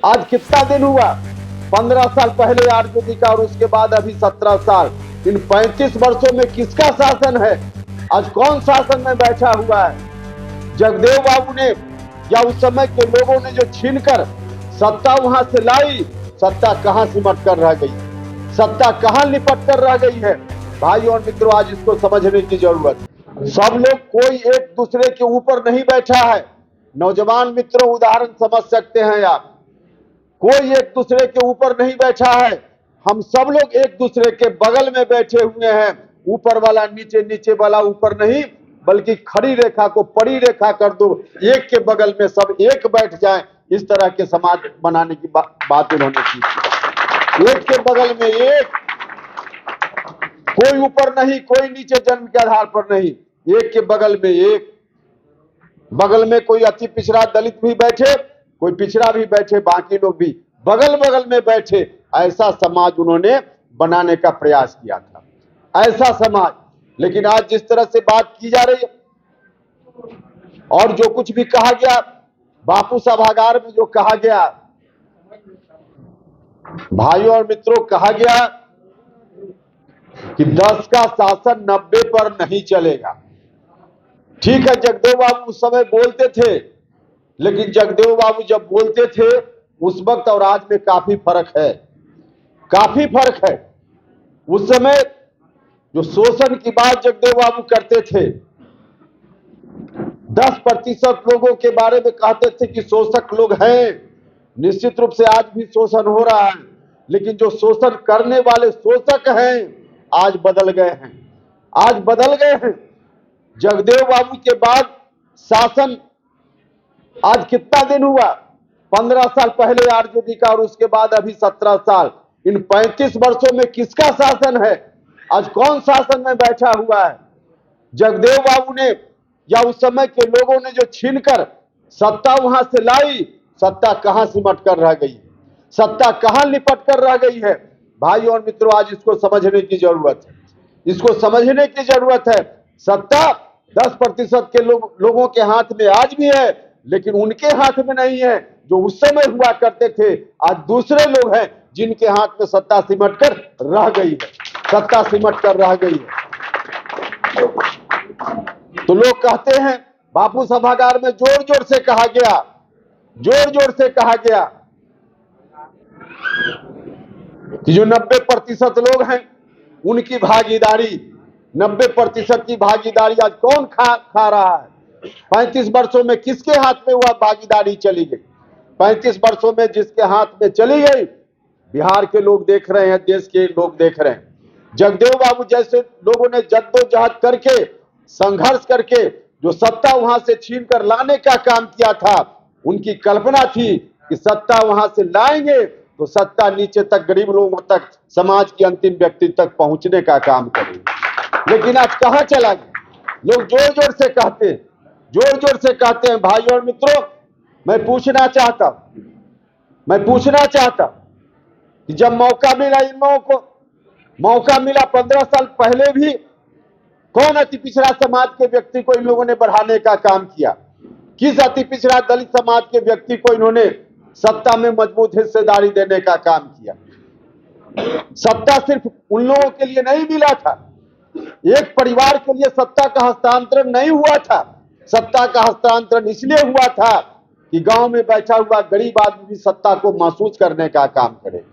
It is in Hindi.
आज कितना दिन हुआ? 15 साल पहले आरजेडी का और उसके बाद अभी 17 साल। इन 35 वर्षों में किसका शासन है? आज कौन शासन में बैठा हुआ है? जगदेव बाबू ने या उस समय के लोगों ने जो छीनकर सत्ता वहां से लाई, सत्ता कहां सिमट कर रह गई, सत्ता कहां लिपट कर रह गई है? भाई और मित्रों, आज इसको समझने की जरूरत है। सब लोग कोई एक दूसरे के ऊपर नहीं बैठा है। नौजवान मित्रों, उदाहरण समझ सकते हैं आप। कोई एक दूसरे के ऊपर नहीं बैठा है। हम सब लोग एक दूसरे के बगल में बैठे हुए हैं। ऊपर वाला नीचे, नीचे वाला ऊपर नहीं, बल्कि खड़ी रेखा को पड़ी रेखा कर दो, एक के बगल में सब एक बैठ जाएं। इस तरह के समाज बनाने की बात उन्होंने की। एक के बगल में एक, कोई ऊपर नहीं, कोई नीचे, जन्म के आधार पर नहीं, एक के बगल में एक। बगल में कोई अति पिछड़ा दलित भी बैठे, कोई पिछड़ा भी बैठे, बाकी लोग भी बगल बगल में बैठे। ऐसा समाज उन्होंने बनाने का प्रयास किया था, ऐसा समाज। लेकिन आज जिस तरह से बात की जा रही है और जो कुछ भी कहा गया, बापू सभागार में जो कहा गया, भाइयों और मित्रों, कहा गया कि 10 का शासन 90 पर नहीं चलेगा। ठीक है, जगदेव बाबू उस समय बोलते थे, लेकिन जगदेव बाबू जब बोलते थे उस वक्त और आज में काफी फर्क है, काफी फर्क है। उस समय जो शोषण की बात जगदेव बाबू करते थे, 10% लोगों के बारे में कहते थे कि शोषक लोग हैं। निश्चित रूप से आज भी शोषण हो रहा है, लेकिन जो शोषण करने वाले शोषक हैं आज बदल गए हैं, आज बदल गए हैं। जगदेव बाबू के बाद शासन, आज कितना दिन हुआ? 15 साल पहले आरजेडी का और उसके बाद अभी 17 साल। इन 35 वर्षों में किसका शासन है? आज कौन शासन में बैठा हुआ है? जगदेव बाबू ने या उस समय के लोगों ने जो छीनकर सत्ता वहां से लाई, सत्ता कहां सिमट कर रह गई, सत्ता कहां लिपट कर रह गई है? भाई और मित्रों, आज इसको समझने की जरूरत है, इसको समझने की जरूरत है। सत्ता 10% के लोगों के हाथ में आज भी है, लेकिन उनके हाथ में नहीं है जो उस समय हुआ करते थे। आज दूसरे लोग हैं जिनके हाथ में सत्ता सिमट कर रह गई है, सत्ता सिमट कर रह गई है। तो लोग कहते हैं, बापू सभागार में जोर जोर से कहा गया, जोर जोर से कहा गया कि जो 90% लोग हैं उनकी भागीदारी, 90% की भागीदारी आज कौन खा रहा है? 35 वर्षों में किसके हाथ में वह भागीदारी चली गई? 35 वर्षों में जिसके हाथ में चली गई, बिहार के लोग देख रहे हैं, देश के लोग देख रहे हैं। जगदेव बाबू जैसे लोगों ने जद्दोजहद करके, संघर्ष करके जो सत्ता वहां से छीन कर लाने का काम किया था, उनकी कल्पना थी कि सत्ता वहां से लाएंगे तो सत्ता नीचे तक, गरीब लोगों तक, समाज के अंतिम व्यक्ति तक पहुंचने का काम करेंगे। लेकिन आज कहां चला गया? लोग जोर जोर से कहते हैं, जोर जोर से कहते हैं। भाई और मित्रों, मैं पूछना चाहता कि जब मौका मिला, इन लोगों को मौका मिला 15 साल पहले भी, कौन अति पिछड़ा समाज के व्यक्ति को इन लोगों ने बढ़ाने का काम किया? किस अति पिछड़ा दलित समाज के व्यक्ति को इन्होंने सत्ता में मजबूत हिस्सेदारी देने का काम किया? सत्ता सिर्फ उन लोगों के लिए नहीं मिला था, एक परिवार के लिए सत्ता का हस्तांतरण नहीं हुआ था। सत्ता का हस्तांतरण इसलिए हुआ था कि गांव में बैठा हुआ गरीब आदमी भी सत्ता को महसूस करने का काम करे।